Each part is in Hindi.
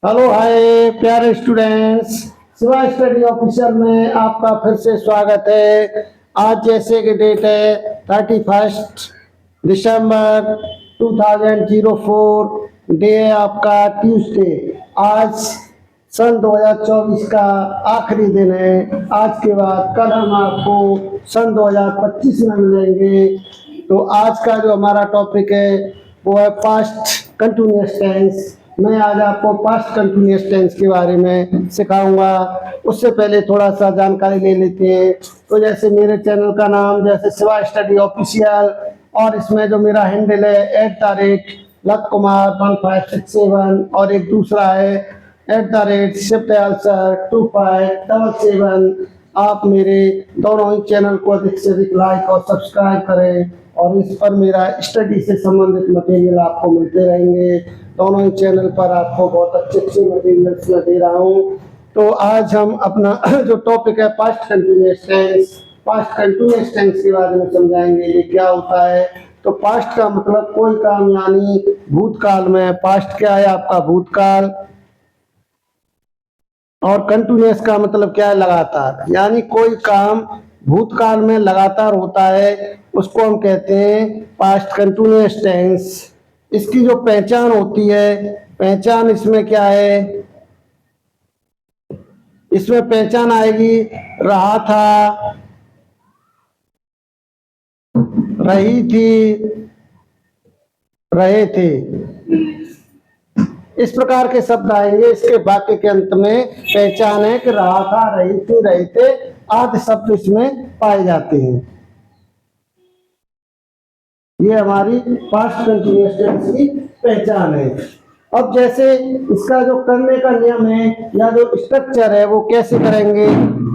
हेलो हाय प्यारे स्टूडेंट्स, शिवा स्टडी ऑफिसर में आपका फिर से स्वागत है। आज जैसे कि डेट है 31 दिसंबर 2004, डे है आपका ट्यूसडे। आज सन 2024 का आखिरी दिन है। आज के बाद कल हम आपको सन 2025 में मिलेंगे। तो आज का जो हमारा टॉपिक है वो है पास्ट कंटिन्यूअस टेंस। मैं आज आपको पास्ट कंटिन्यूअस टेंस के बारे में सिखाऊंगा। उससे पहले थोड़ा सा जानकारी ले लेते हैं। तो जैसे मेरे चैनल का नाम जैसे शिवा स्टडी ऑफिशियल, और इसमें जो मेरा हैंडल है @LatKumar1567, और एक दूसरा है @ShiftAnswer2577। आप मेरे दोनों ही चैनल को अधिक से अधिक लाइक और सब्सक्राइब करें, और इस पर मेरा स्टडी से संबंधित मटेरियल आपको मिलते रहेंगे। दोनों ही चैनल पर आपको बहुत अच्छे अच्छे मटेरियल्स मैं दे रहा हूँ। तो आज हम अपना जो टॉपिक है पास्ट कंटिन्यूअस टेंस के बारे में समझाएंगे। ये क्या होता है? तो पास्ट का मतलब कोई काम यानी भूतकाल में। पास्ट क्या है? आपका भूतकाल। और कंटिन्यूअस का मतलब क्या है? लगातार। यानी कोई काम भूतकाल में लगातार होता है उसको हम कहते हैं पास्ट कंटिन्यूअस टेंस। इसकी जो पहचान होती है, पहचान इसमें क्या है? इसमें पहचान आएगी रहा था, रही थी, रहे थे। इस प्रकार के शब्द आएंगे। इसके वाक्य के अंत में पहचान है कि रहा था, रही थी, रहे थे आदि शब्द इसमें पाए जाते हैं। ये हमारी पास्ट कंटिन्यूअस टेंस की पहचान है। अब जैसे इसका जो करने का नियम है या जो स्ट्रक्चर है वो कैसे करेंगे,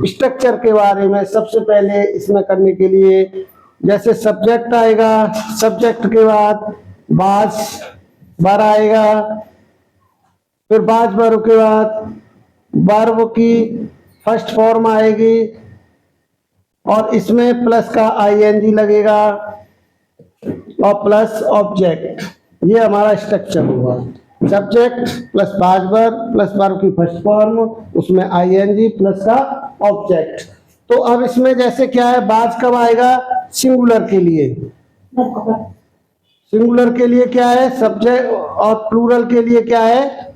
स्ट्रक्चर के बारे में सबसे पहले इसमें करने के लिए जैसे सब्जेक्ट आएगा, सब्जेक्ट के बाद बाज बर आएगा, फिर बाज बर के बाद वर्ब की फर्स्ट फॉर्म आएगी, और इसमें प्लस का आईएनजी लगेगा, और प्लस ऑब्जेक्ट। ये हमारा स्ट्रक्चर हुआ। Subject plus was were plus verb की फर्स्ट फॉर्म, उसमें आईएनजी प्लस का ऑब्जेक्ट। तो अब इसमें जैसे क्या है, बाज कब आएगा? सिंगुलर के लिए। सिंगुलर के लिए क्या है? सब्जेक्ट, और प्लूरल के लिए क्या है?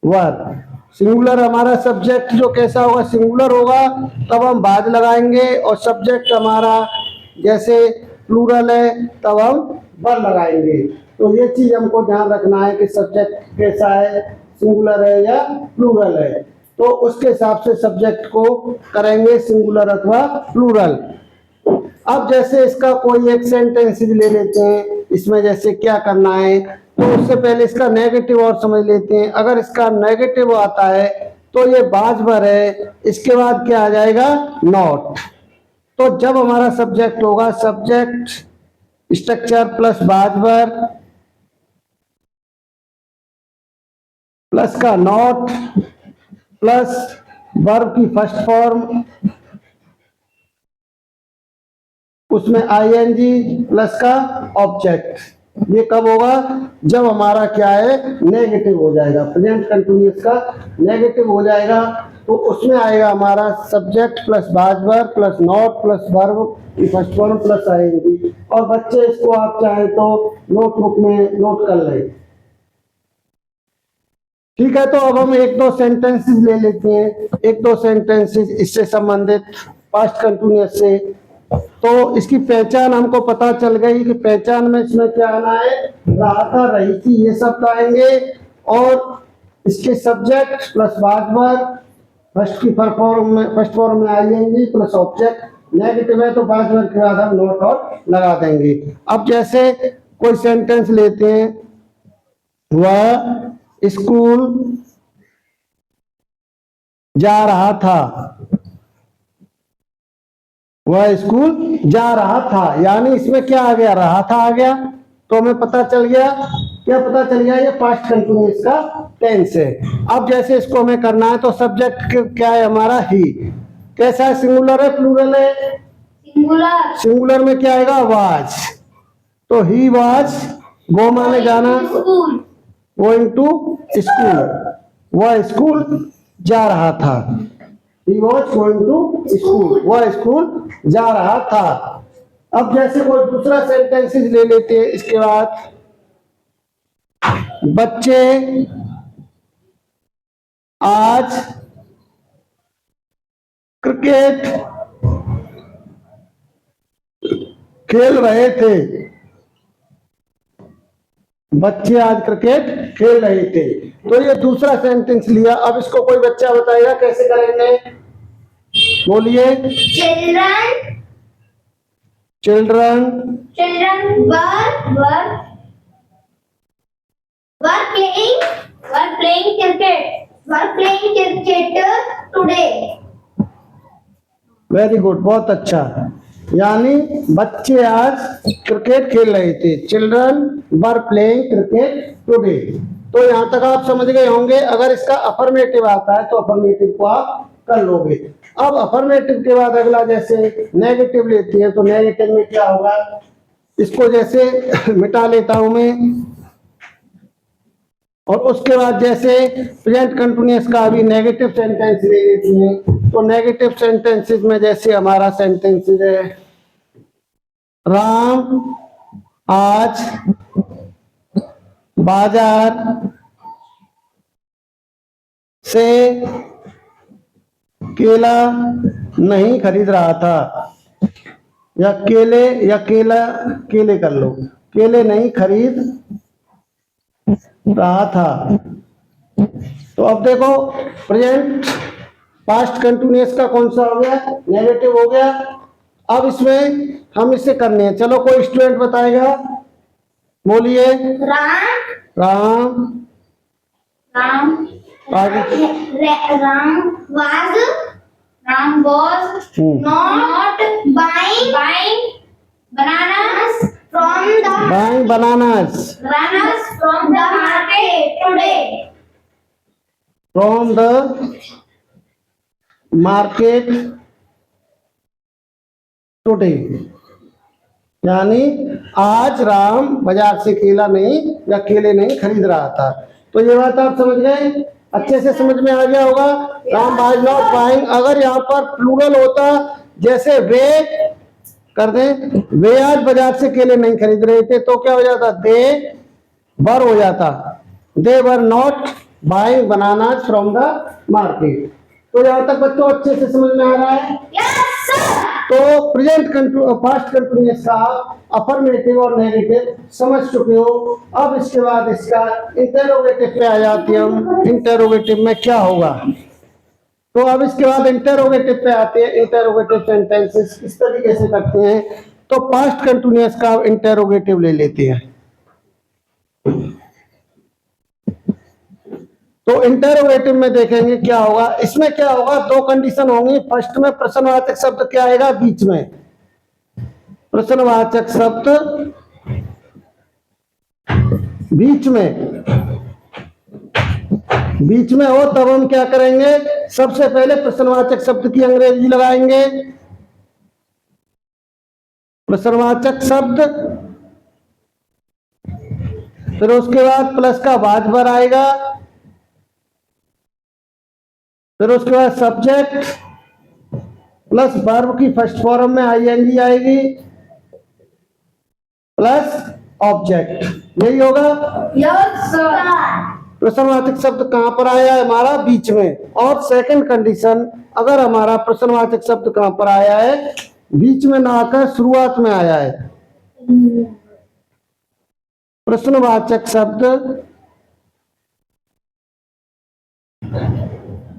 वर्ब। सिंगुलर हमारा सब्जेक्ट जो कैसा होगा? सिंगुलर होगा, तब हम बाज लगाएंगे। और सब्जेक्ट हमारा जैसे प्लूरल है तब हम वर लगाएंगे। तो ये चीज हमको ध्यान रखना है कि सब्जेक्ट कैसा है, सिंगुलर है या प्लूरल है। तो उसके हिसाब से सब्जेक्ट को करेंगे सिंगुलर अथवा प्लूरल। अब जैसे इसका कोई एक सेंटेंस ले लेते हैं। इसमें जैसे क्या करना है, तो उससे पहले इसका नेगेटिव और समझ लेते हैं। अगर इसका नेगेटिव आता है तो ये बाजबर है, इसके बाद क्या आ जाएगा? नॉट। तो जब हमारा सब्जेक्ट होगा सब्जेक्ट स्ट्रक्चर प्लस बाजबर प्लस का नॉट प्लस वर्ब की फर्स्ट फॉर्म, उसमें आईएनजी प्लस का ऑब्जेक्ट। ये कब होगा? जब हमारा क्या है? नेगेटिव हो जाएगा। प्रेजेंट कंटिन्यूअस का नेगेटिव हो जाएगा तो उसमें आएगा हमारा subject plus was were plus not plus verb की फर्स्ट फॉर्म प्लस आईएनजी। और बच्चे इसको आप चाहें तो नोटबुक में नोट कर लें। ठीक है, तो अब हम एक दो सेंटेंसेस ले लेते हैं, एक दो सेंटेंसेस इससे संबंधित पास्ट कंटिन्यूअस से। तो इसकी पहचान हमको पता चल गई कि पहचान में इसमें क्या आना है? रहा था, रही थी, ये शब्द आएंगे। और इसके सब्जेक्ट प्लस बाजवर फर्स्ट फॉर्म में आईएनजी प्लस ऑब्जेक्ट। नेगेटिव है तो बाजवर के बाद हम नोट और लगा देंगे। अब जैसे कोई सेंटेंस लेते हैं, वह स्कूल जा रहा था, वह स्कूल जा रहा था। यानी इसमें क्या आ गया? रहा था आ गया। तो हमें पता चल गया, क्या पता चल गया? ये पास्ट कंटिन्यूअस का टेंस है। अब जैसे इसको हमें करना है तो सब्जेक्ट क्या है हमारा? ही। कैसा है? सिंगुलर है प्लूरल है? सिंगुलर। सिंगुलर में क्या आएगा? वाज। तो ही वाज गो माने जाना, गोइंग टू स्कूल। वह स्कूल जा रहा था। He was going to school, वह स्कूल जा रहा था। अब जैसे कोई दूसरा सेंटेंसेस ले लेते हैं इसके बाद, बच्चे आज क्रिकेट खेल रहे थे। बच्चे आज क्रिकेट खेल रहे थे, तो ये दूसरा सेंटेंस लिया। अब इसको कोई बच्चा बताएगा कैसे करेंगे, बोलिए। Children children were playing cricket today. Very good, बहुत अच्छा। यानी बच्चे आज क्रिकेट खेल रहे थे। Children were playing cricket today. तो यहाँ तक आप समझ गए होंगे। अगर इसका अफर्मेटिव आता है तो अफर्मेटिव को आप कर लोगे। अब अफर्मेटिव के बाद अगला जैसे नेगेटिव लेती है, तो नेगेटिव में क्या होगा, इसको जैसे मिटा लेता हूं मैं। और उसके बाद जैसे प्रेजेंट कंटिन्यूअस का अभी नेगेटिव सेंटेंस ले लेती हैं, तो नेगेटिव सेंटेंसेस में जैसे हमारा सेंटेंस है, राम आज बाजार से केला नहीं खरीद रहा था, या केले कर लो, केले नहीं खरीद रहा था। तो अब देखो प्रेजेंट पास्ट कंटिन्यूअस का कौन सा हो गया, नेगेटिव हो गया। अब इसमें हम इसे करने हैं, चलो कोई स्टूडेंट बताएगा, बोलिए। Ram was not buying bananas from the market today. From the market today, यानी आज राम बाजार से केला नहीं या केले नहीं खरीद रहा था। तो ये बात आप समझ गए, अच्छे से समझ में आ गया होगा। राम वाज नॉट बाइंग, अगर यहाँ पर प्लूरल होता जैसे वे कर दें, वे आज बाजार से केले नहीं खरीद रहे थे, तो क्या हो जाता, दे वर हो जाता, they were not buying bananas from the market. तो यहाँ तक बच्चों अच्छे से समझ में आ रहा है? Yes, sir. तो प्रेजेंट पास्ट कंटिन्यूअस का अफर्मेटिव और नेगेटिव समझ चुके हो। अब इसके बाद इसका इंटरोगेटिव पे आ जाती है हम। इंटरोगेटिव में क्या होगा, तो अब इसके बाद इंटरोगेटिव पे आते हैं। इंटरोगेटिव सेंटेंसेस किस तरीके से करते हैं, तो पास्ट कंटिन्यूअस का इंटरोगेटिव ले लेते हैं। तो इंटरोगेटिव में देखेंगे क्या होगा। इसमें क्या होगा, दो कंडीशन होंगी। फर्स्ट में प्रश्नवाचक शब्द क्या आएगा, बीच में प्रश्नवाचक शब्द बीच में हो, तब हम क्या करेंगे, सबसे पहले प्रश्नवाचक शब्द की अंग्रेजी लगाएंगे। प्रश्नवाचक शब्द, फिर उसके बाद प्लस का वाज वर आएगा, फिर उसके बाद सब्जेक्ट प्लस वर्ब की फर्स्ट फॉर्म में आईएनजी आएगी, प्लस ऑब्जेक्ट। यही होगा। Yes, sir. प्रश्नवाचक शब्द कहां पर आया है, हमारा बीच में। और सेकंड कंडीशन, अगर हमारा प्रश्नवाचक शब्द कहां पर आया है, बीच में ना आकर शुरुआत में आया है। प्रश्नवाचक शब्द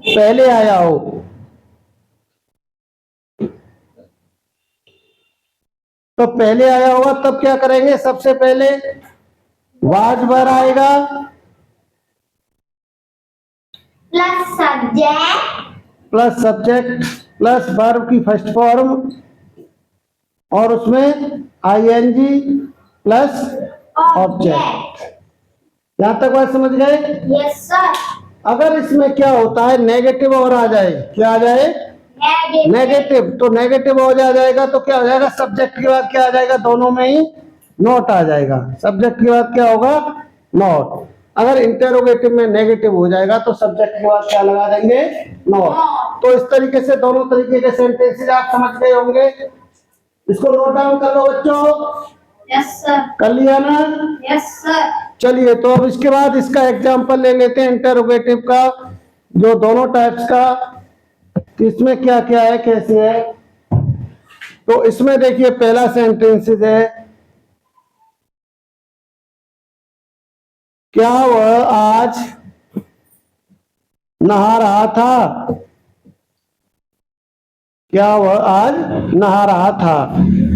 पहले आया हो, तो पहले आया होगा तब क्या करेंगे, सबसे पहले वाज वर आएगा, प्लस सब्जेक्ट प्लस वर्ब की फर्स्ट फॉर्म, और उसमें आईएनजी प्लस ऑब्जेक्ट। यहां तक बात समझ गए? Yes, sir. अगर इसमें क्या होता है, नेगेटिव और आ जाए, क्या आ जाए, नेगेटिव, तो नेगेटिव हो जाएगा तो क्या हो जाएगा, सब्जेक्ट के बाद क्या आ जाएगा, दोनों में ही नॉट आ जाएगा। सब्जेक्ट के बाद क्या होगा, नॉट। अगर इंटेरोगेटिव में नेगेटिव हो जाएगा तो सब्जेक्ट के बाद क्या लगा देंगे, नॉट। तो इस तरीके से दोनों तरीके के सेंटेंसेस आप समझ गए होंगे। इसको नोट डाउन कर लो बच्चों। Yes, sir. कर लिया ना? Yes, sir. चलिए, तो अब इसके बाद इसका एग्जाम्पल ले लेते हैं इंटेरोगेटिव का, जो दोनों टाइप्स का, कि इसमें क्या क्या है, कैसे है। तो इसमें देखिए पहला सेंटेंसेस है, क्या वह आज नहा रहा था? क्या वह आज नहा रहा था?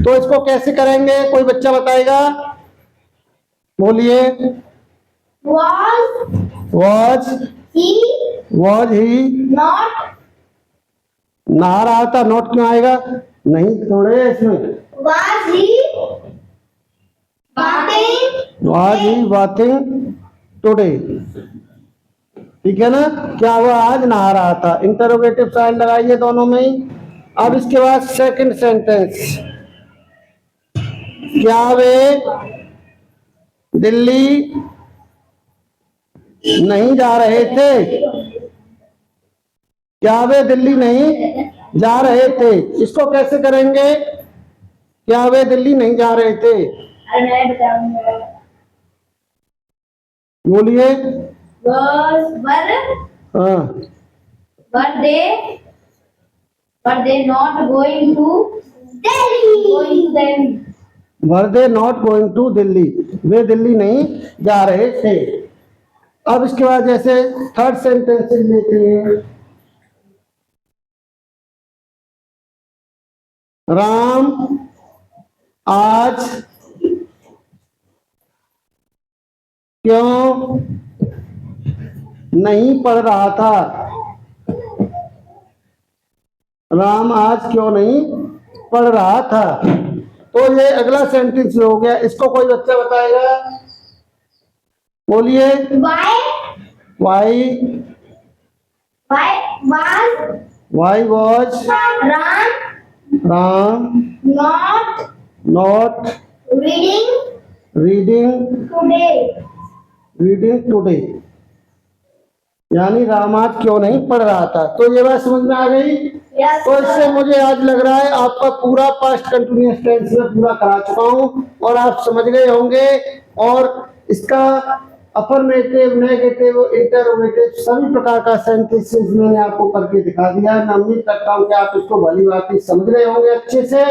तो इसको कैसे करेंगे, कोई बच्चा बताएगा? बोलिए। Was वॉज ही not नहा रहा था, नोट क्यों आएगा? नहीं थोड़े इसमें, was he bathing was he bathing today, ठीक है ना? क्या वह आज नहा रहा था, इंटरोगेटिव साइन लगाइए दोनों में ही। अब इसके बाद सेकंड सेंटेंस, क्या वे दिल्ली नहीं जा रहे थे? क्या वे दिल्ली नहीं जा रहे थे? इसको कैसे करेंगे? क्या वे दिल्ली नहीं जा रहे थे? अरे मैं बताऊंगा। बोलिए। हाँ, were they not going to Delhi? Were they not going to Delhi, वे दिल्ली नहीं जा रहे थे। अब इसके बाद जैसे थर्ड सेंटेंस लेते हैं, राम आज क्यों नहीं पढ़ रहा था? राम आज क्यों नहीं पढ़ रहा था? तो ये अगला सेंटेंस हो गया। इसको कोई बच्चा बताएगा? बोलिए। Why was Ram not reading today, यानी राम आज क्यों नहीं पढ़ रहा था। तो ये बात समझ में आ गई। तो इससे मुझे आज लग रहा है आपका पूरा पास्ट कंटिन्यूअस टेंस में पूरा करा चुका हूं और आप समझ गए होंगे। और इसका अफर्मेटिव, नेगेटिव, इंटरोगेटिव सभी प्रकार का सेंटेंसेस मैंने आपको करके दिखा दिया है। मैं उम्मीद करता हूं कि आप इसको भली बात समझ रहे होंगे अच्छे से।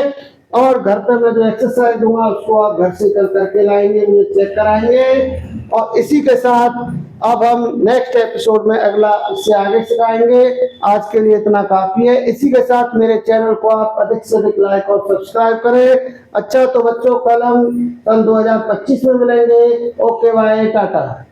और घर पे मैं जो एक्सरसाइज दूंगा उसको आप घर से कर करके लाएंगे, मुझे चेक कराएंगे। और इसी के साथ अब हम नेक्स्ट एपिसोड में अगला इससे आगे सिखाएंगे। आज के लिए इतना काफी है। इसी के साथ मेरे चैनल को आप अधिक से अधिक लाइक और सब्सक्राइब करें। अच्छा, तो बच्चों कल हम सन 2025 में मिलेंगे। Okay, bye, Tata.